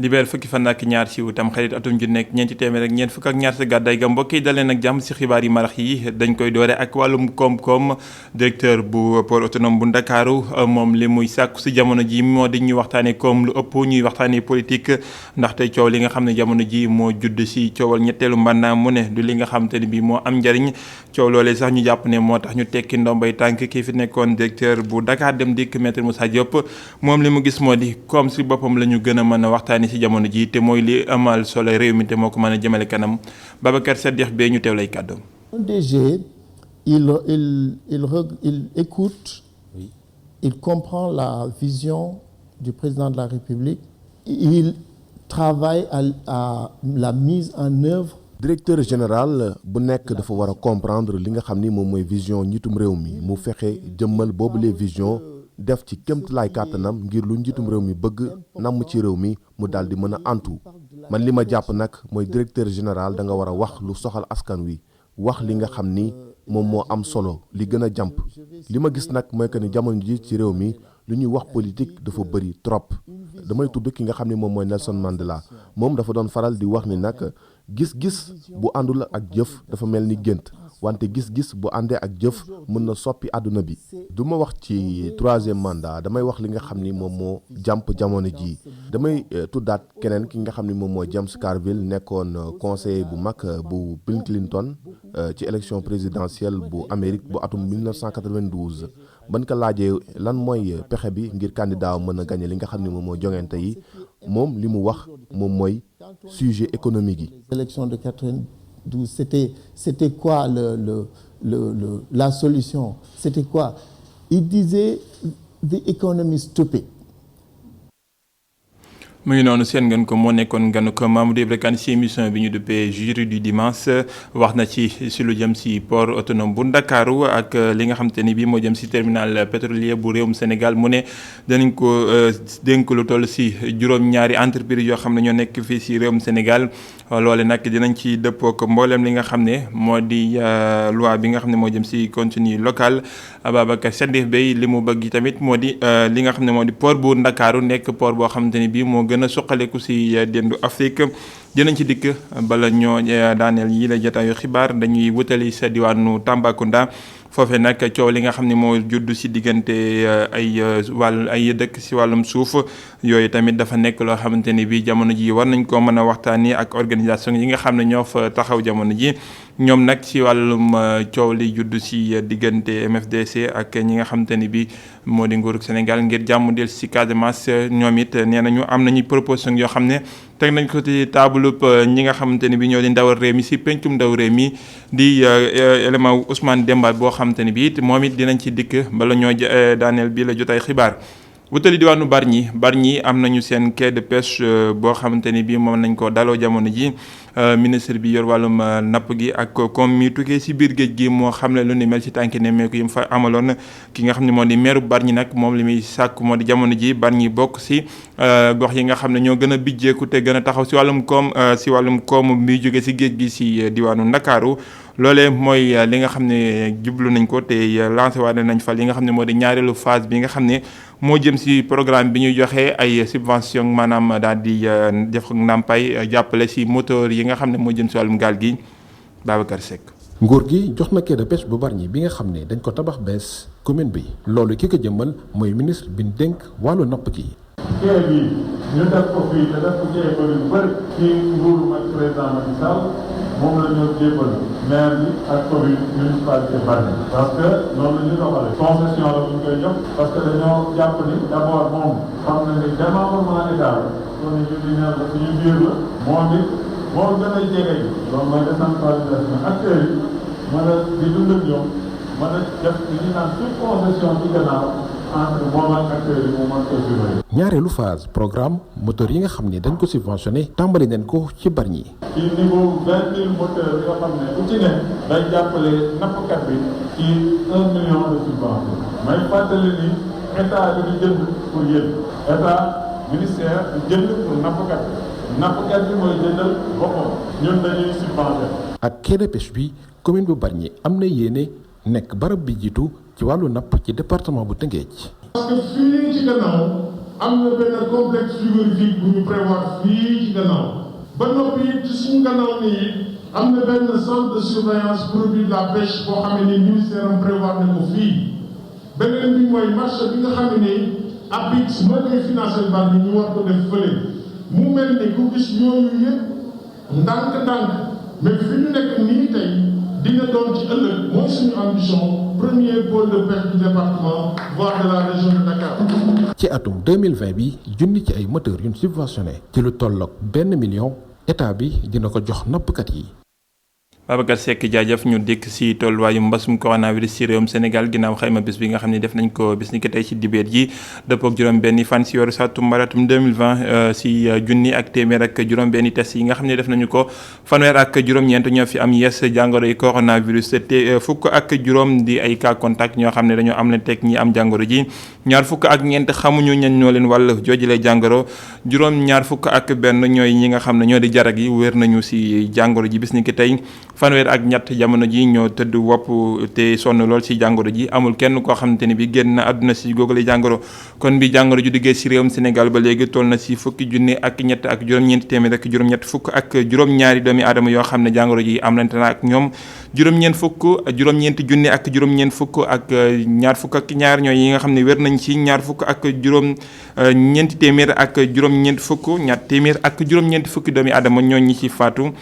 dibéer fukki fan ak ñaar ci tam xarit atum ju nekk ñeenti téeméer ak ñeent fukk ak ñaar sa gàddaay ga mbokk yi dalee nag jàmm ci xibaar yi marax yi dañ koy doore ak wàllum koom-koom directeur bu port autonome bu Ndakaaru moom li muy sàkku ci jamono ji moo di ñuy waxtaanee koom lu ëpp ñuy waxtaanee politique ndaxte coow li nga xam ne jamono ji moo judd ci coowal ñetteelu mbànnaam mu ne du li nga xam te ne bii moo am njariñ coow loolee sax ñu jàpp ne moo tax ñu tekki ndombay tànk kii fi nekkoon directeur bu Dakar Dem Dikk Maître Moussa Diop moom li mu gis moo di koom ci boppam la ñu gën a mën a waxtaanee ci jamono ji te mooy li amal solo réew mi te moo ko mën a jëmale kanam Babacar Sadikh bee ñu teew lay kàddu. DG il écoute, oui. Il comprend la vision du président de la République, il travaille à la mise en œuvre. Directeur général bu nekk dafa war a comprendre li nga xam ni moom mooy vision njiitum réew mi mu fexe jëmmal boobu les vision def ci kéemtalaay kàttanam ngir lu njiitum réew mi bëgg namm ci réew mi mu daal di mën a antu man li ma jàpp nag mooy directeur général da nga war a wax lu soxal askan wi wax li nga xam ni moom moo am solo li gën a jàmp li ma gis nag mooy que ni jamono ji ci réew mi lu ñuy wax politique dafa bëri trop damay tudd ki nga xam ni moom mooy Nelson Mandela moom dafa doon faral di wax ni nag gis-gis bu àndul ak jëf dafa mel ni gént wante gis-gis bu àndee ak jëf mën na soppi àdduna bi du ma wax ci troisième mandat damay wax li nga xam ni moom moo jàmp jamono ji damay tuddaat keneen ki nga xam ni moom mooy James Carville nekkoon conseiller bu mag bu Bill Clinton ci élection présidentielle bu Amérique bu atum 1992 ban ko laajee lan mooy pexe bi ngir candidat mën a gagné li nga xam ni moom mooy joŋante yi moom li mu wax moom mooy sujet économique yi. L'élection de 92 c'était quoi la solution c'était quoi il disait the economy is stupid. mu ngi noonu seen ngeen ko moo nekkoon ganu ko Mamadou Ibra Kane ci émission bi ñu duppee jury du dimanche wax na ci lu jëm ci port autonome bu Ndakaaru ak li nga xam te ni bii moo jëm ci terminal pétrolier bu réewum Sénégal mu ne danañ ko dénk lu toll ci juróom-ñaari entreprise yoo xam ne ñoo nekk fii ci réewum Sénégal loole nag dinañ ci dëppoo ko mbooleem li nga xam ne moo di loi bi nga xam ne moo jëm ci contenu local Ababacar Sadikh Bèye li mu bëgg tamit moo di li nga xam ne moo di port bu Ndakaaru nekk port boo xam te ni bii moo gën a suqaleku ci dendu Afrique dinañ ci dikk bala ñoo daaneel yi la jotaayu xibaar dañuy wutali sa diwaanu Tambacounda foofe nag coow li nga xam ne moo judd ci diggante ay dëkk ci wàllum suuf yooyu tamit dafa nekk loo xamante ni bii jamono ji war nañ koo mën a waxtaanee ak organisation yi nga xam ne ñoo fa taxaw jamono ji ñoom nag ci wàllum coow li judd ci diggante MFDC ak ñi nga xamante ni bii moo di nguurug Sénégal ngir jàmm del ci Casamance ñoom it nee nañu am nañu proposition yoo xam ne teg nañ ko ci table ñi nga xamante ni bi ñoo di ndawal réew mi ci pencum ndaw réew mi di élément Ousmane Demba boo xamante ni bi it moom it dinañ ci dikk bala ñoo daaneel bi la jotaay xibaar wutali diwaanu Bargny am nañu seen quai de pêche boo xamante ni bi moom nañ ko daloo jamono ji ministre bi yor wàllum napp gi ak comme mi tukkee ci biir géej gi moo xam ne lu ni mel ci tànki nemmeeku yi mu fa amaloon ki nga xam ne moo di meeru Bargny nag moom li muy sàkk moo di jamono ji Bargny bokk ci gox yi nga xam ne ñoo gën a bijjeeku te gën a taxaw ci wàllum koom bi jóge ci géej gi ci diwaanu Ndakaaru loolee mooy li nga xam ne jublu nañ ko te lancé waale nañ fa li nga xam ne moo di ñaareelu phase bi nga xam ne moo jëm ci programme bi ñuy joxe ay subvention maanaam daal di def ndàmpaay jàppale ci moteur yi nga xam ne moo jëm ci wàllum gaal gi Babacar Seck. nguur gi jox na quai de pêche bu Bargny bi nga xam ne dañ ko tabax bees commune bi loolu ki ko jëmmal mooy ministre bi ñu dénk wàllu napp gi. quai bi ñu def ko fii te def ko ci école yu bëri ci nguuru ak président Macky Sall moom la ñu jébbal maire bi ak commune municipalité Bargny parce que loolu la ñu doxale concession la bu ñu koy jox parce que dañoo jàpp ni d'abord moom xam na ni démembrement état la kon ñu di neen la suñu biir la moo gën a jege loolu mooy décentralisation acteurs yi mën a di dund ak ñoom mën a def li ñu naan toute concession ci gannaaw entre moom ak acteurs yi mu mën ko surveiller. ñaareelu phase programme moteur yi nga xam ne dañ ko subventionné tàmbali nañ ko ci Bargny. ci niveau 20 000 moteurs yoo xam ne ku ci ne day jàppale nappkat bi ci 1 million de subvention may fàttali ni état bi di jënd pour yéen état ministère di jënd pour nappkat bi mooy jëndal boppam ñun dañuy subventionné. ak quai de pêche bi commune bu Bargny am na yéene nekk barab bi jiitu ci wàllu napp ci département bu Tëngéej. parce que fii ci gannaaw am na benn complexe frigorifique bu ñu prévoir fii ci gannaaw ba noppi ci suñu gannaaw nii am na benn centre de surveillance produit de la pêche boo xam ne ministère am prévoir na ko fii beneen bi mooy marché bi nga xam ne APIX moo koy financé banque ñu war ko def fële mu mel ni ku gis yooyu yëpp ndànk-ndànk mais fi ñu nekk nii tey dina doon ci ëllëg mooy suñu ambition premier pôle de pêche du département voire de la région de Dakar. ci atum 2020 bi junni ci ay moteurs yu ñu subventionné ci lu tolloog 1 million état bi dina ko jox nappkat yi. Babacar Seck jaajëf ñu dikk si tolluwaayu mbasum coronavirus ci réewum Sénégal ginnaaw xayma bis bi nga xam ne def nañ ko bis ni ki tey ci dibeet ji dëppook juróom-benni fan si weeru sàttumbar atum 2020 si junni ak téeméer ak juróom-benni test yi nga xam ne def nañu ko fanweer ak juróom-ñeent ñoo fi am yes jàngoro yi coronavirus te fukk ak juróom di ay cas contact ñoo xam ne dañoo am leen teg ñi am jàngoro ji ñaar fukk ak ñeent xamuñu ñan ñoo leen wàll joojule jàngoro ñaar fukk ak benn ñooy ñi nga xam ne ñoo di jarag yi wér nañu si jàngoro ji bis ni ki tey fanweer ak ñett jamono ji ñoo tëdd wopp te sonn lool ci jàngoro ji amul kenn koo xamante ni bi génn na àdduna si googale jàngoro kon bi jàngoro ju diggee si réewum Sénégal ba léegi toll na si fukki junni ak ñett ak juróom-ñeenti téeméer ak juróom-ñett fukk ak juróom-ñaari doomi aadama yoo xam ne jàngoro ji am lante na ak ñoom juróom-ñeenti junni ak juróom-ñeent fukk ak ñaar fukk ak ñaar ñooy yi nga xam ne wér nañ ci ñaar fukk ak juróom-ñeenti téeméer ak juróom-ñeent fukk ñaar téeméer ak juróom-ñeenti fukki doomi aadama ñoo ñi ci faatu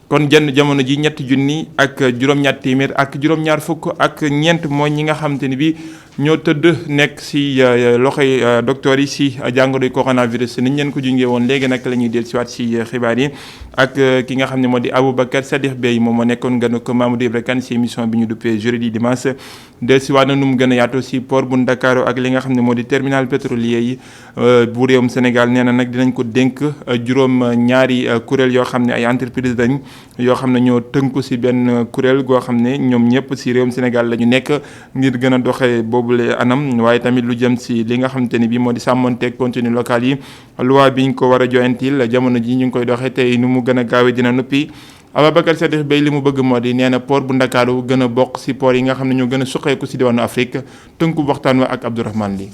kon jenn jamono ji ñetti junni ak juróom-ñaar téeméer ak juróom-ñaar fukk ak ñeent mooy ñi nga xamante ni bi ñoo tëdd nekk si loxoy docteur yi si jàngoroy coronavirus niñ leen ko junjee woon léegi nag la ñuy del siwaat si xibaar yi ak ki nga xam ne moo di Aboubacar Sadikh Bèye moom moo nekkoon gën ko Mamadou Ibra Kane si émission bi ñu duppee jeudi dimanche del siwaat na nu mu gën a yaatu si port bu Ndakaaru ak li nga xam ne moo di terminal pétrolier yi bu réewum Sénégal nee na nag dinañ ko dénk juróom ñaari kuréel yoo xam ne ay entreprise dañ yoo xam ne ñoo tënku si benn kuréel goo xam ne ñoom ñëpp si réewum Sénégal la ñu nekk ngir gën a doxee boobule anam waaye tamit lu jëm si li nga xamante ni bi moo di sàmmonteeg contenu local yi loi bi ñu ko war a joyantil jamono ji ñu ngi koy doxee tey nu mu gën a gaawee dina noppi Aboubacar Sadikh Bèye li mu bëgg moo di nee na port bu Ndakaaru gën a bokk si port yi nga xam ne ñoo gën a suqeeku si diwaanu Afrique tënku waxtaan wa ak Abdourahmane Ly.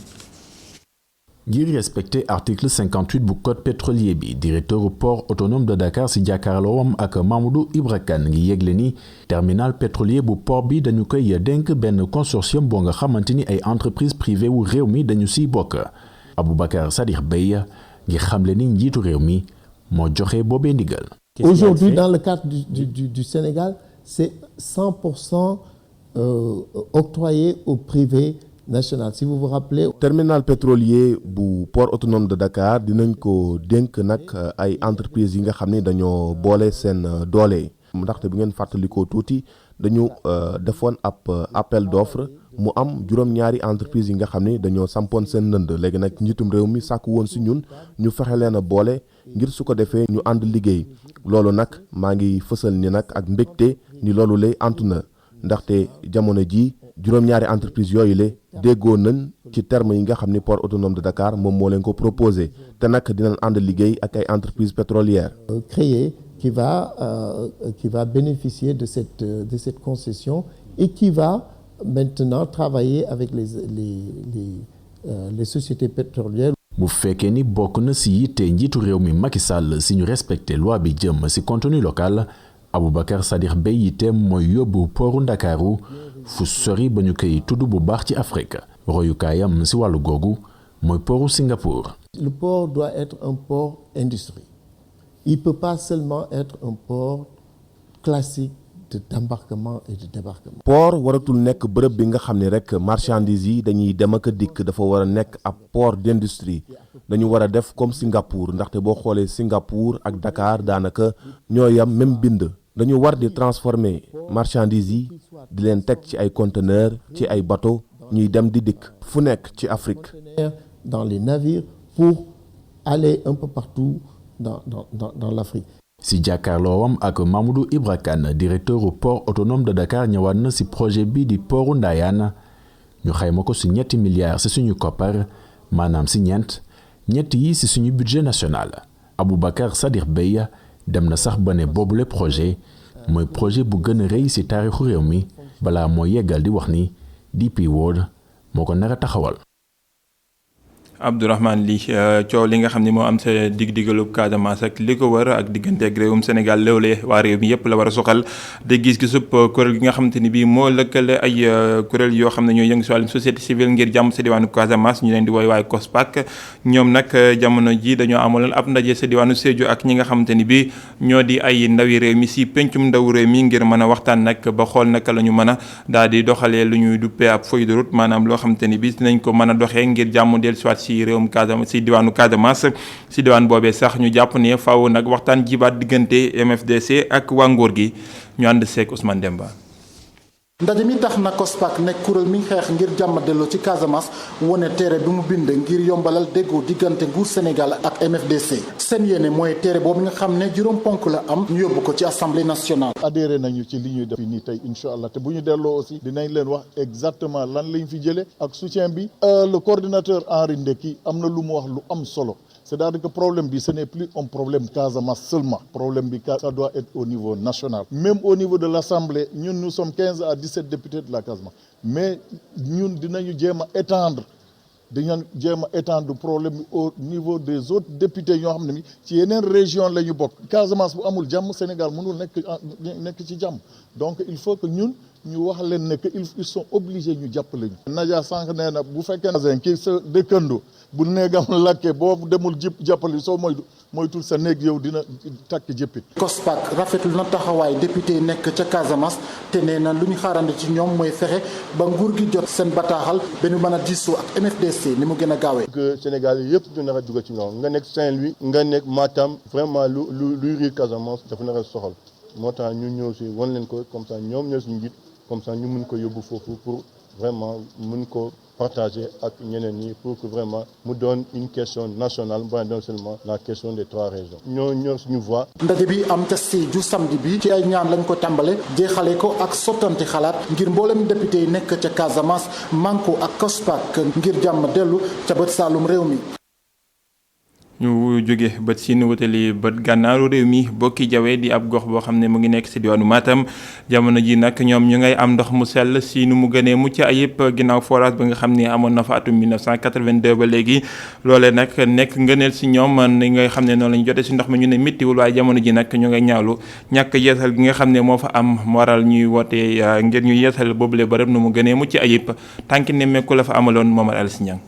ngir respecter article 58 bu code pétrolier bi directeur port autonome de Dakar si jàkkaarloowam ak Mamadou Ibra Kane ngi yégle ni terminal pétrolier bu port bi dañu koy dénk benn consortium boo nga xamante ni ay entreprise privée wu réew mi dañu siy bokk Aboubacar Sadikh Bèye ngi xamle ni njiitu réew mi moo joxe boobee ndigal. Aujourd'hui, dans le cadre du Sénégal, c'est 100% octroyé au privé national. Si vous vous rappelez. terminal pétrolier bu port autonome de Dakar dinañ ko dénk nag ay entreprises yi nga xam ne dañoo boole seen doole. ndaxte bu ngeen fàttalikoo tuuti dañu defoon ab appel d'offre mu am juróom-ñaari entreprises yi nga xam ne dañoo sampoon seen ndënd léegi nag njiitum réew mi sàkk woon si ñun ñu fexe leen a boole ngir su ko defee ñu ànd liggéey loolu nag maa ngi fësal ni nag ak mbégte ni loolu lay antu na ndaxte jamono ji juróom-ñaari entreprise yooyu la déggoo nañ ci terme yi nga xam ni port autonome de Dakar moom moo leen ko proposé te nag dinañ ànd liggéey ak ay entreprises pétrolières. Créé qui va bénéficier de cette concession et qui va maintenant travailler avec les sociétés pétrolières. bu fekkee ni bokk na si yitte njiitu réew mi Macky Sall si ñu respecté loi bi jëm si contenu local Aboubacar Sadikh Bèye yitteem mooy yóbbu portu Ndakaaru fu sori ba ñu koy tudd bu baax ci Afrique royukaayam si wàllu googu mooy portu Singapour. Le port doit être un port industrie. Il peut pas seulement être un port classique d'embarquement et de débarquement. port waratul nekk bërëb bi nga xam ne rek marchandises yi dañuy dem ak a dikk dafa war a nekk ab port d'industrie dañu war a def comme Singapour ndaxte boo xoolee Singapour ak Dakar daanaka ñoo yam même bind dañu war di transformer marchandises yi di leen teg ci ay conteneurs ci ay bateaux ñuy dem di dikk fu nekk ci Afrique. Dans les navires pour aller un peu partout dans l'Afrique. si jàkkaarloowam ak Mamadou Ibra Kane directeur au port autonome de Dakar ñëwaat na si projet bi di portu Ndayane ñu xayma ko si 7 milliards si suñu koppar maanaam si ñett yi si suñu budget national Aboubacar Sadikh Bèye dem na sax ba ne boobule projet mooy projet bu gën a rëy si taarixu réew mi balaa moo yeggal di wax ni DP World moo ko nar a taxawal. Abdourahmane Ly coow li nga xam ne moo am sa dig-digalub Casamance ak li ko wër ak diggante ak réewum Sénégal loolee waa réew mi yëpp la war a soxal de gis-gisub kuréel gi nga xamante ni bii moo lëkkale ay kuréel yoo xam ne ñooy yëngu si wàllum société civile ngir jàmm sa diwaanu Casamance ñu leen di woy waaye COSPAC ñoom nag jamono ji dañoo amaloon ab ndaje sa diwaanu Sédhiou ak ñi nga xamante ni bii ñoo di ay ndawi réew mi si pencum ndaw réew mi ngir mën a waxtaan nag ba xool naka la ñu mën a daal di doxalee lu ñuy duppee ab feuille de route maanaam loo xamante ni bii dinañ ko mën a doxee ngir jàmm dellusiwaat si réewum Casamance si diwaanu Casamance si diwaan boobee sax ñu jàpp ne faaw nag waxtaan jibaat diggante MFDC ak waa nguur gi ñu ànd seek Ousmane Demba. ndaje mi tax na COSPAC nekk kuréel mi xeex ngir jàmm delloo ci Casamance wone téere bi mu bind ngir yombalal déggoo diggante nguur Sénégal ak MFDC seen yéene mooy téere boobu nga xam ne juróom ponk la am ñu yóbbu ko ci assemblée nationale. adhéré nañu ci li ñuy def nii tey incha allah te bu ñu delloo aussi dinañ leen wax exactement lan lañ fi jëlee ak soutien bi le coordinateur Henri Ndeki am na lu mu wax lu am solo. C'est-à-dire que le problème, ce n'est plus un problème Casamance seulement. Le problème, ça doit être au niveau national. Même au niveau de l'Assemblée, nous sommes 15 à 17 députés de la Casamance. Mais nous devons étendre le problème au niveau des autres députés qui sont dans une région. Casamance, le Sénégal, donc il faut que nous wax leen ne que ils sont obligés ñu jàppale ñu. Nadia sànq nee na bu fekkee ne kii sa dëkkandoo bu néegam lakkee boobu demul jàppale soo moytul sa néeg yow dina takk jëppit. COSPAC rafetlu na taxawaay député yi nekk ca Casamance te nee na lu ñu xaarandi ci ñoom mooy fexe ba nguur gi jot seen bataaxal ba ñu mën a diisoo ak MFDC ni mu gën a gaawee. que Sénégal yëpp du nar a dugg ci ñoom nga nekk Saint-Louis nga nekk Matam vraiment luy riir Casamance dafa nar a soxal moo tax ñu ñëw si wan leen ko comme ça ñoom ñoo suñu njiit comme ça ñu mun ko yóbbu foofu pour vraiment mun ko partager ak ñeneen ñi pour que vraiment mu doon une question nationale pas seulement la question des 3 régions ñoo suñu voix. ndaje bi am ca Sédhiou samedi bi ci ay ñaan lañ ko tàmbale jeexale ko ak sottante xalaat ngir mboolem député yi nekk ca Casamance manko ak COSPAC ngir jàmm dellu ca bët Saalum réew mi. ñu jóge bët siin wutali bët gànnaaru réew mi Bokki Jawe di ab gox boo xam ne mu ngi nekk si diwaanu Matam jamono ji nag ñoom ñu ngay am ndox mu sell si nu mu gënee mucc ayib ginnaaw forage ba nga xam ne amoon na fa atum 1982 ba léegi loolee nag nekk ngëneel si ñoom ni nga xam ne noonu la ñu jotee si ndox mi ñu ne mittiwul waaye jamono ji nag ñu ngay ñaawlu ñàkk yeesal gi nga xam ne moo fa am waral ñuy wootee ngir ñu yeesal boobule bërëb nu mu gënee mucc ayib tànki nemmeeku la fa amaloon Momar Alice Niang.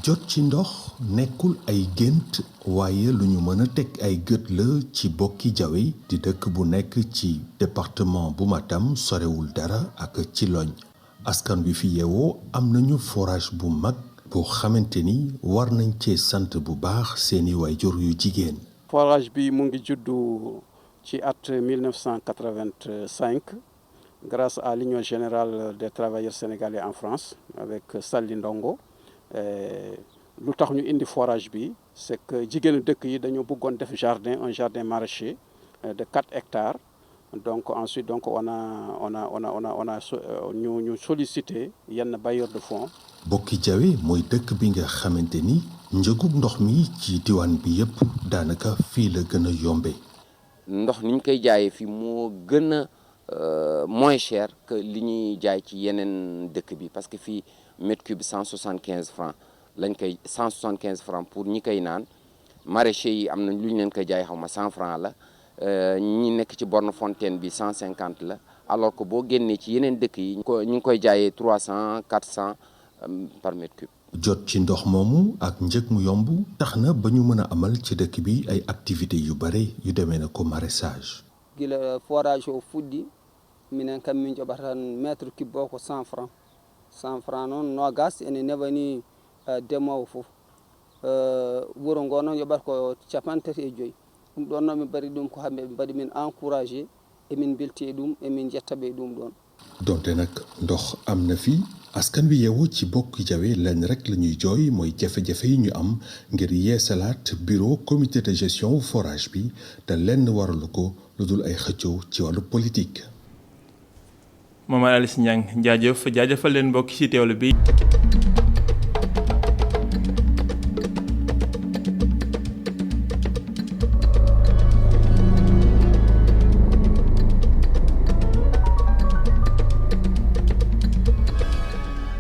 jot ci ndox nekkul ay gént waaye lu ñu mën a teg ay gët la ci Bokki Jawe di dëkk bu nekk ci département bu Matam sorewul dara ak ci loñ askan wi fi yeewoo am nañu forage bu mag boo xamante ni war nañ cee sant bu baax seeni waajur yu jigéen. forage bi mu ngi juddu ci at 1985 grâce à l'Union générale des travailleurs sénégalais en France avec Sali Ndongo. lu tax ñu indi forage bi c'est que jigéenu dëkk yi dañoo bëggoon def un jardin maraîcher de 4 hectares donc ensuite donc on a ñu sollicité yenn bailleurs de fonds. Bokki Jawe mooy dëkk bi nga xamante ni njëgub ndox mi ci diwaan bi yëpp daanaka fii la gën a yombe. ndox ni ñu koy jaayee fii moo gën a moins cher que li ñuy jaay ci yeneen dëkk bi parce que fii mètre cube 175 francs lañ koy 175 francs pour ñi koy naan maraîchers yi am na lu ñu leen koy jaay xaw ma 100 francs la ñi nekk ci borne fontaine bi 150 la alors que boo génnee ci yeneen dëkk yi ñu ngi koy jaayee 300 400 par mètre cube. jot ci ndox moomu ak njëg mu yomb tax na ba ñu mën a amal ci dëkk bi ay activités yu bare yu demee na ko maraîchage. gila forage o fuɗɗi minen kam min joɓata mètre cube o ko 100 francs 100 francs noon nogas ene newani demowo fof wuro ngo noon yoɓata ko 35 ɗum ɗon noon min mbaɗi ɗum ko hamɓe ɓe mbaɗi min encouragé emin belti e ɗum emin jettaɓe e ɗum ɗon. donte nag ndox am na fi askan wi yeewoo ci Bokki Jawe lenn rek la ñuy jooy mooy jafe-jafe yi ñu am ngir yeesalaat bureau comité de gestion forage bi te lenn waralu ko lu dul ay xëccoo ci wàllu politique. Momar Alice Niang jaajëfal leen mbokk ci teewlu bi.